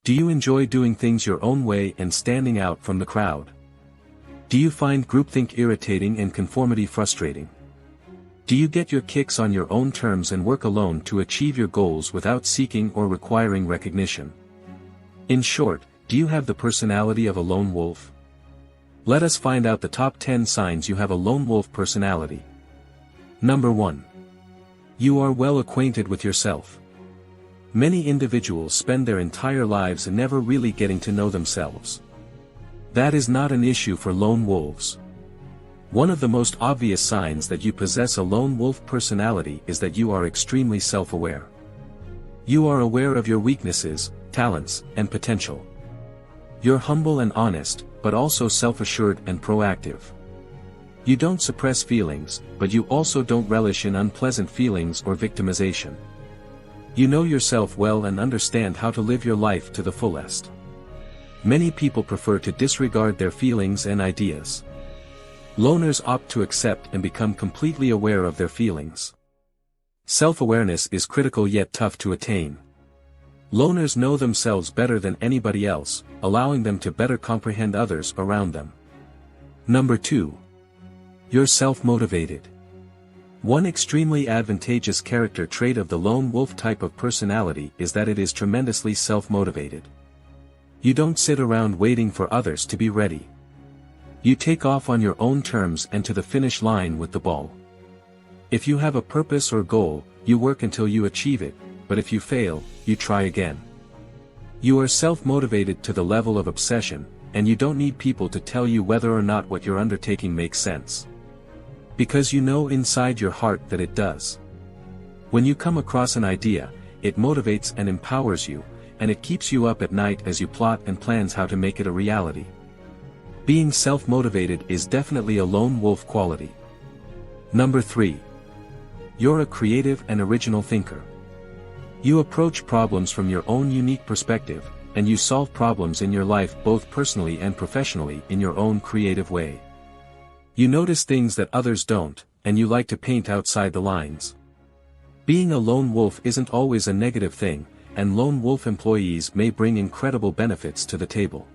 Do you enjoy doing things your own way and standing out from the crowd? Do you find groupthink irritating and conformity frustrating? Do you get your kicks on your own terms and work alone to achieve your goals without seeking or requiring recognition? In short, do you have the personality of a lone wolf? Let us find out the top 10 signs you have a lone wolf personality. Number 1. You are well acquainted with yourself. Many individuals spend their entire lives never really getting to know themselves. That is not an issue for lone wolves. One of the most obvious signs that you possess a lone wolf personality is that you are extremely self-aware. You are aware of your weaknesses, talents, and potential. You're humble and honest, but also self-assured and proactive. You don't suppress feelings, but you also don't relish in unpleasant feelings or victimization. You know yourself well and understand how to live your life to the fullest. Many people prefer to disregard their feelings and ideas. Loners opt to accept and become completely aware of their feelings. Self-awareness is critical yet tough to attain. Loners know themselves better than anybody else, allowing them to better comprehend others around them. Number 2. You're self-motivated. One extremely advantageous character trait of the lone wolf type of personality is that it is tremendously self-motivated. You don't sit around waiting for others to be ready. You take off on your own terms and to the finish line with the ball. If you have a purpose or goal, you work until you achieve it, but if you fail, you try again. You are self-motivated to the level of obsession, and you don't need people to tell you whether or not what you're undertaking makes sense. Because you know inside your heart that it does. When you come across an idea, it motivates and empowers you, and it keeps you up at night as you plot and plans how to make it a reality. Being self-motivated is definitely a lone wolf quality. Number 3. You're a creative and original thinker. You approach problems from your own unique perspective, and you solve problems in your life both personally and professionally in your own creative way. You notice things that others don't, and you like to paint outside the lines. Being a lone wolf isn't always a negative thing, and lone wolf employees may bring incredible benefits to the table.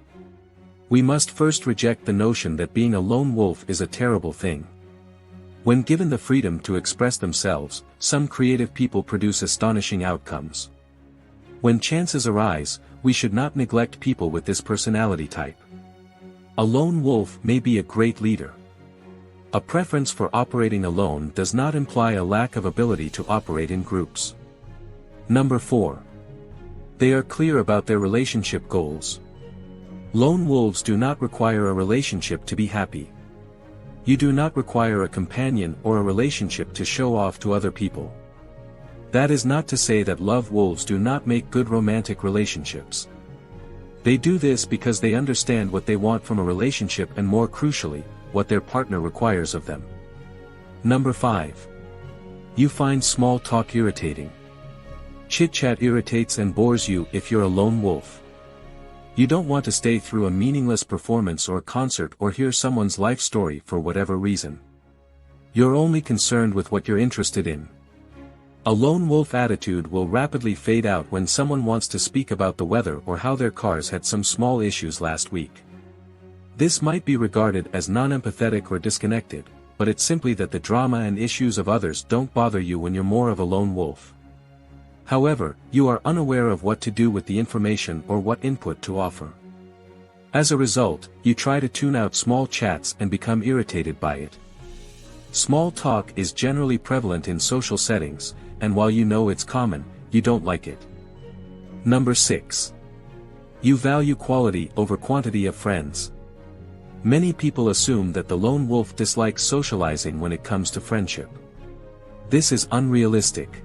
We must first reject the notion that being a lone wolf is a terrible thing. When given the freedom to express themselves, some creative people produce astonishing outcomes. When chances arise, we should not neglect people with this personality type. A lone wolf may be a great leader. A preference for operating alone does not imply a lack of ability to operate in groups. Number 4. They are clear about their relationship goals. Lone wolves do not require a relationship to be happy. You do not require a companion or a relationship to show off to other people. That is not to say that love wolves do not make good romantic relationships. They do this because they understand what they want from a relationship and, more crucially, what their partner requires of them. Number 5. You find small talk irritating. Chit-chat irritates and bores you if you're a lone wolf. You don't want to stay through a meaningless performance or concert or hear someone's life story for whatever reason. You're only concerned with what you're interested in. A lone wolf attitude will rapidly fade out when someone wants to speak about the weather or how their cars had some small issues last week. This might be regarded as non-empathetic or disconnected, but it's simply that the drama and issues of others don't bother you when you're more of a lone wolf. However, you are unaware of what to do with the information or what input to offer. As a result, you try to tune out small chats and become irritated by it. Small talk is generally prevalent in social settings, and while you know it's common, you don't like it. Number 6. You value quality over quantity of friends. Many people assume that the lone wolf dislikes socializing when it comes to friendship. This is unrealistic.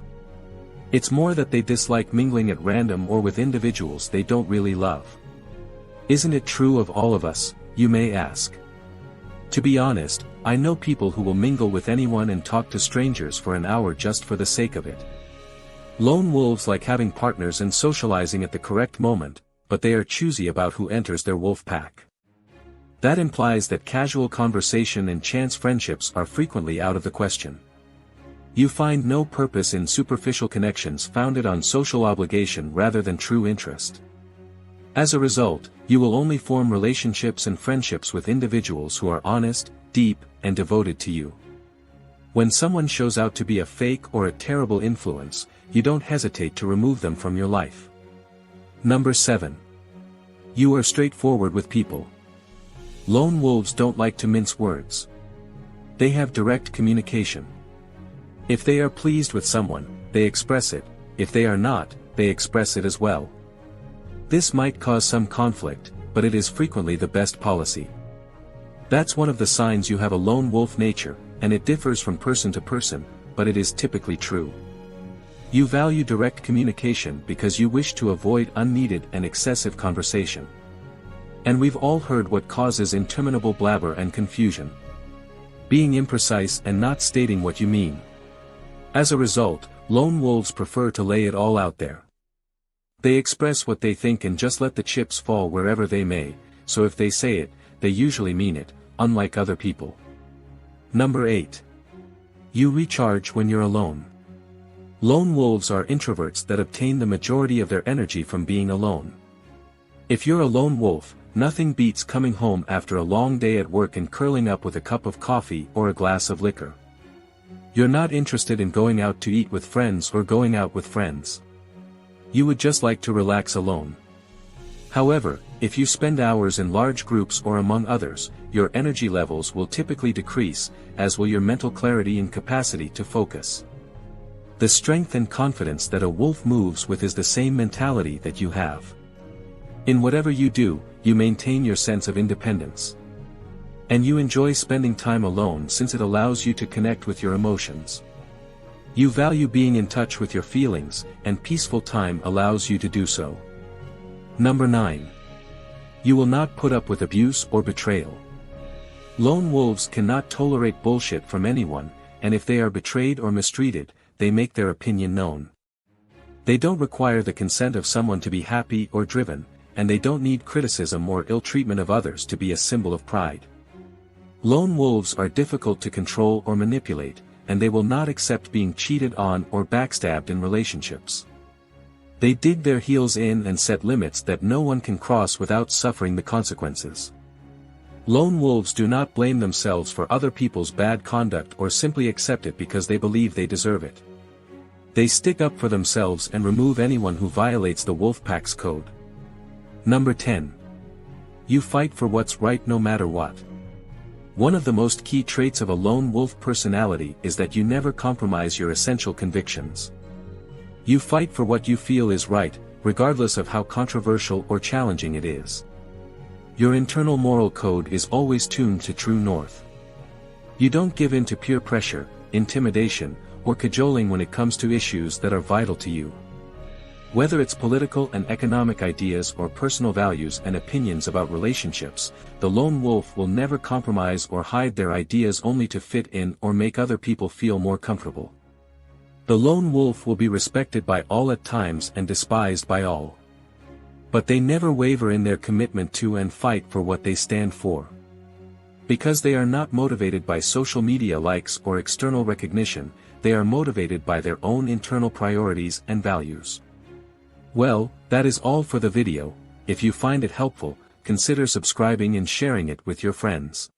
It's more that they dislike mingling at random or with individuals they don't really love. Isn't it true of all of us, you may ask? To be honest, I know people who will mingle with anyone and talk to strangers for an hour just for the sake of it. Lone wolves like having partners and socializing at the correct moment, but they are choosy about who enters their wolf pack. That implies that casual conversation and chance friendships are frequently out of the question. You find no purpose in superficial connections founded on social obligation rather than true interest. As a result, you will only form relationships and friendships with individuals who are honest, deep, and devoted to you. When someone shows out to be a fake or a terrible influence, you don't hesitate to remove them from your life. Number 7. You are straightforward with people. Lone wolves don't like to mince words. They have direct communication. If they are pleased with someone, they express it. If they are not, they express it as well. This might cause some conflict, but it is frequently the best policy. That's one of the signs you have a lone wolf nature, and it differs from person to person, but it is typically true. You value direct communication because you wish to avoid unneeded and excessive conversation. And we've all heard what causes interminable blabber and confusion. Being imprecise and not stating what you mean. As a result, lone wolves prefer to lay it all out there. They express what they think and just let the chips fall wherever they may, so if they say it, they usually mean it, unlike other people. Number 8. You recharge when you're alone. Lone wolves are introverts that obtain the majority of their energy from being alone. If you're a lone wolf, nothing beats coming home after a long day at work and curling up with a cup of coffee or a glass of liquor. You're not interested in going out to eat with friends or going out with friends. You would just like to relax alone. However, if you spend hours in large groups or among others, your energy levels will typically decrease, as will your mental clarity and capacity to focus. The strength and confidence that a wolf moves with is the same mentality that you have. In whatever you do, you maintain your sense of independence. And you enjoy spending time alone since it allows you to connect with your emotions. You value being in touch with your feelings, and peaceful time allows you to do so. Number 9. You will not put up with abuse or betrayal. Lone wolves cannot tolerate bullshit from anyone, and if they are betrayed or mistreated, they make their opinion known. They don't require the consent of someone to be happy or driven, and they don't need criticism or ill treatment of others to be a symbol of pride. Lone wolves are difficult to control or manipulate, and they will not accept being cheated on or backstabbed in relationships. They dig their heels in and set limits that no one can cross without suffering the consequences. Lone wolves do not blame themselves for other people's bad conduct or simply accept it because they believe they deserve it. They stick up for themselves and remove anyone who violates the wolf pack's code. Number 10. You fight for what's right no matter what. One of the most key traits of a lone wolf personality is that you never compromise your essential convictions. You fight for what you feel is right, regardless of how controversial or challenging it is. Your internal moral code is always tuned to true north. You don't give in to peer pressure, intimidation, or cajoling when it comes to issues that are vital to you. Whether it's political and economic ideas or personal values and opinions about relationships, the lone wolf will never compromise or hide their ideas only to fit in or make other people feel more comfortable. The lone wolf will be respected by all at times and despised by all. But they never waver in their commitment to and fight for what they stand for. Because they are not motivated by social media likes or external recognition, they are motivated by their own internal priorities and values. Well, that is all for the video. If you find it helpful, consider subscribing and sharing it with your friends.